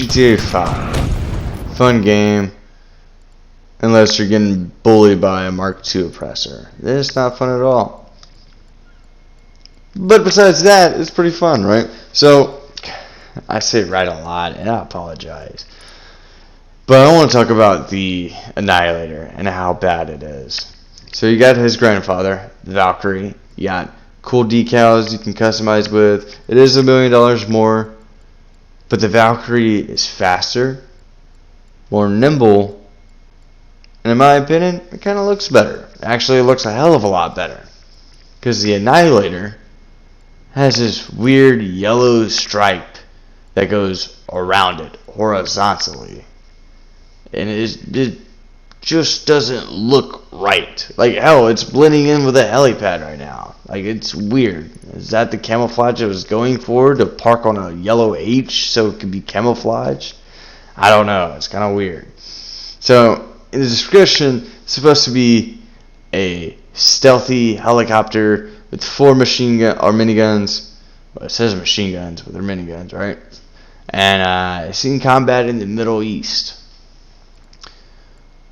GTA 5. Fun game. Unless you're getting bullied by a Mark II oppressor. It's not fun at all. But besides that, it's pretty fun, right? So, I say right a lot, and I apologize. But I want to talk about the Annihilator and how bad it is. So you got his grandfather, the Valkyrie. You got cool decals you can customize with. It is $1 million more. But the Valkyrie is faster, more nimble, and in my opinion, it kind of looks better. Actually, it looks a hell of a lot better. Because the Annihilator has this weird yellow stripe that goes around it horizontally. And it just doesn't look right. Like, hell, it's blending in with a helipad right now. Like, it's weird. Is that the camouflage it was going for, to park on a yellow H so it could be camouflaged? I don't know. It's kind of weird. So, in the description, it's supposed to be a stealthy helicopter with 4 machine gun or miniguns. Well, it says machine guns, but they're miniguns, right? And it's in combat in the Middle East.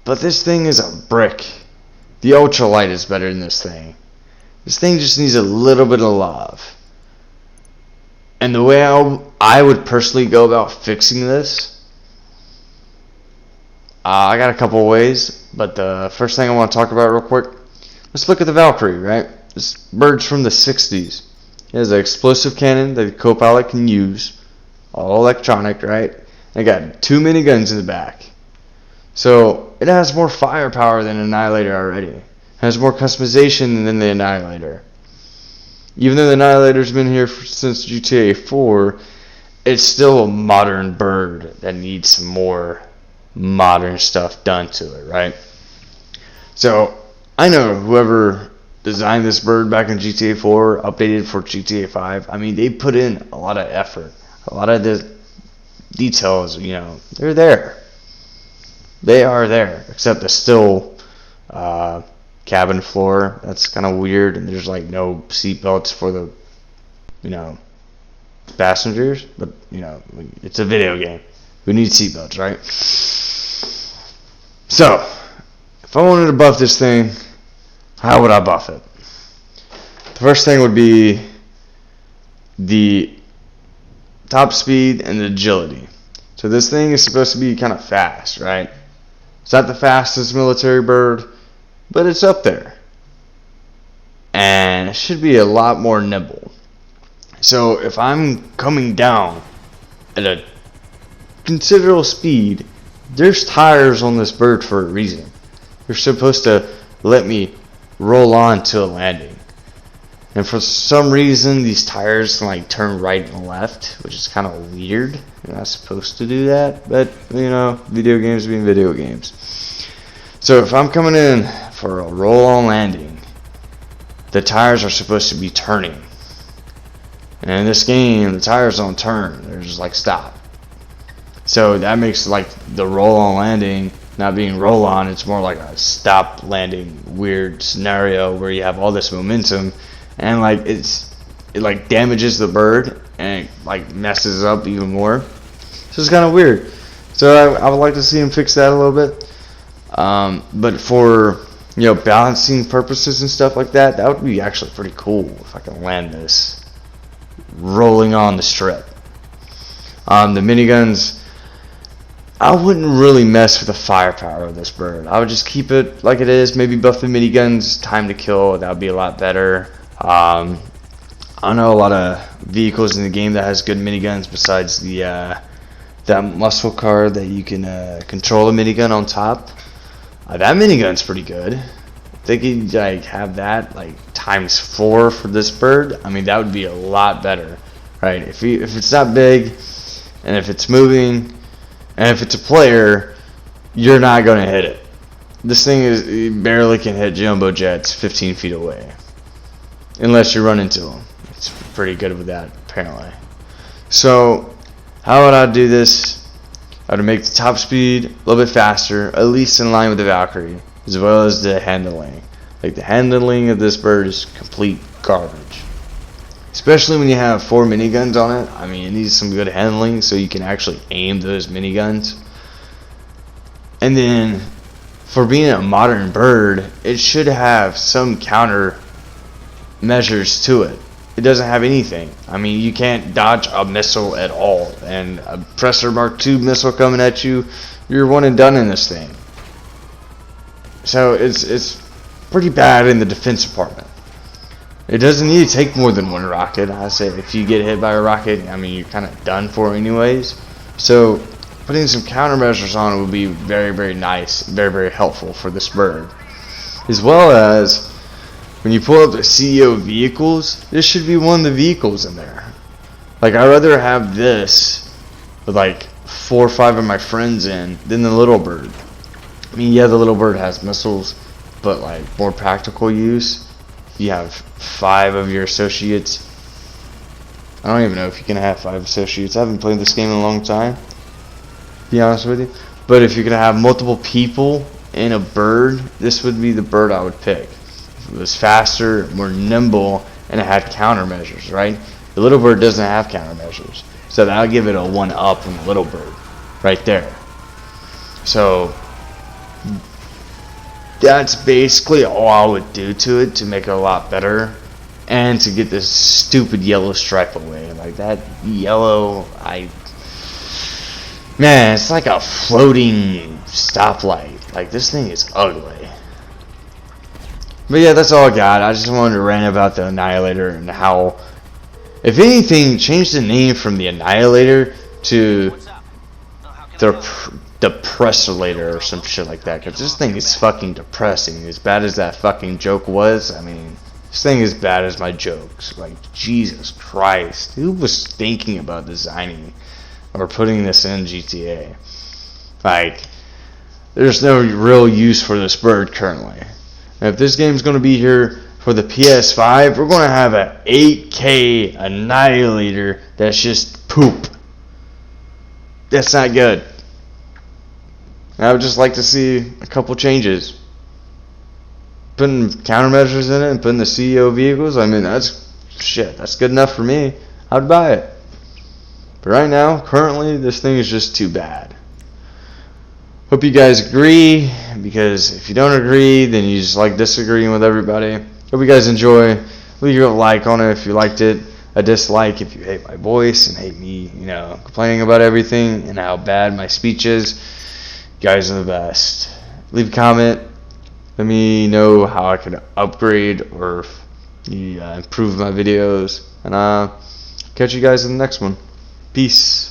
But this thing is a brick. The ultralight is better than this thing. This thing just needs a little bit of love. And the way I would personally go about fixing this, I got a couple of ways. But the first thing I want to talk about real quick, let's look at the Valkyrie, right? This bird's from the 60s. It has an explosive cannon that the co-pilot can use. All electronic, right? And it got 2 miniguns in the back. So it has more firepower than Annihilator already. It has more customization than the Annihilator. Even though the Annihilator's been here since GTA 4, it's still a modern bird that needs some more modern stuff done to it, right? So I know whoever designed this bird back in GTA 4, updated for GTA 5, I mean, they put in a lot of effort. A lot of the details, you know, they're there. They are there, except the still cabin floor. That's kind of weird, and there's like no seat belts for the, you know, passengers. But you know, it's a video game. We need seat belts, right? So, if I wanted to buff this thing, how would I buff it? The first thing would be the top speed and the agility. So this thing is supposed to be kind of fast, right? It's not the fastest military bird, but it's up there. And it should be a lot more nimble. So if I'm coming down at a considerable speed, there's tires on this bird for a reason. They're supposed to let me roll on to a landing. And for some reason, these tires can like turn right and left, which is kind of weird. You're not supposed to do that, but you know, video games being video games. So if I'm coming in for a roll-on landing, the tires are supposed to be turning. And in this game, the tires don't turn; they're just like stop. So that makes like the roll-on landing not being roll-on; it's more like a stop landing weird scenario where you have all this momentum. And like it like damages the bird and it like messes up even more. So it's kind of weird. So I would like to see him fix that a little bit. But for, you know, balancing purposes and stuff like that, that would be actually pretty cool if I can land this rolling on the strip. The miniguns, I wouldn't really mess with the firepower of this bird. I would just keep it like it is. Maybe buff the miniguns, time to kill. That would be a lot better. I know a lot of vehicles in the game that has good miniguns besides the that muscle car that you can control a minigun on top. That minigun's pretty good. If they could like have that like ×4 for this bird, I mean that would be a lot better, right? If it's not big, and if it's moving, and if it's a player, you're not gonna hit it. This thing it barely can hit jumbo jets 15 feet away. Unless you run into them. It's pretty good with that, apparently. So, how would I do this? I would make the top speed a little bit faster, at least in line with the Valkyrie, as well as the handling. Like, the handling of this bird is complete garbage. especially when you have 4 miniguns on it. I mean, it needs some good handling so you can actually aim those miniguns. And then, for being a modern bird, it should have some counter measures to it. It doesn't have anything. I mean, you can't dodge a missile at all, and a Presser Mark II missile coming at you, you're one and done in this thing. So it's pretty bad in the defense department. It doesn't need to take more than one rocket. I say if you get hit by a rocket, I mean, you're kind of done for anyways. So putting some countermeasures on it would be very, very nice, very, very helpful for this bird. As well as, when you pull up the CEO vehicles, this should be one of the vehicles in there. Like, I'd rather have this with like 4 or 5 of my friends in than the little bird. I mean, yeah, the little bird has missiles, but like more practical use. You have 5 of your associates. I don't even know if you can have 5 associates. I haven't played this game in a long time, to be honest with you. But if you're gonna have multiple people in a bird, this would be the bird I would pick. If it was faster, more nimble, and it had countermeasures, right? The little bird doesn't have countermeasures, so that'll give it a 1-up on the little bird, right there. So that's basically all I would do to it to make it a lot better, and to get this stupid yellow stripe away. Like, that yellow, man, it's like a floating stoplight. Like, this thing is ugly. But yeah, that's all I got. I just wanted to rant about the Annihilator and how, if anything, change the name from the Annihilator to the Depressolator or some shit like that, because this thing is fucking depressing. As bad as that fucking joke was, I mean, this thing is bad as my jokes. Like, Jesus Christ, who was thinking about designing or putting this in GTA? Like, there's no real use for this bird currently. And if this game's going to be here for the PS5, we're going to have an 8K Annihilator that's just poop. That's not good. I would just like to see a couple changes. Putting countermeasures in it and putting the CEO vehicles, I mean, that's good enough for me. I'd buy it. But right now, currently, this thing is just too bad. Hope you guys agree, because if you don't agree, then you just like disagreeing with everybody. Hope you guys enjoy. Leave a like on it if you liked it. A dislike if you hate my voice and hate me, complaining about everything and how bad my speech is. You guys are the best. Leave a comment. Let me know how I can upgrade or improve my videos. And catch you guys in the next one. Peace.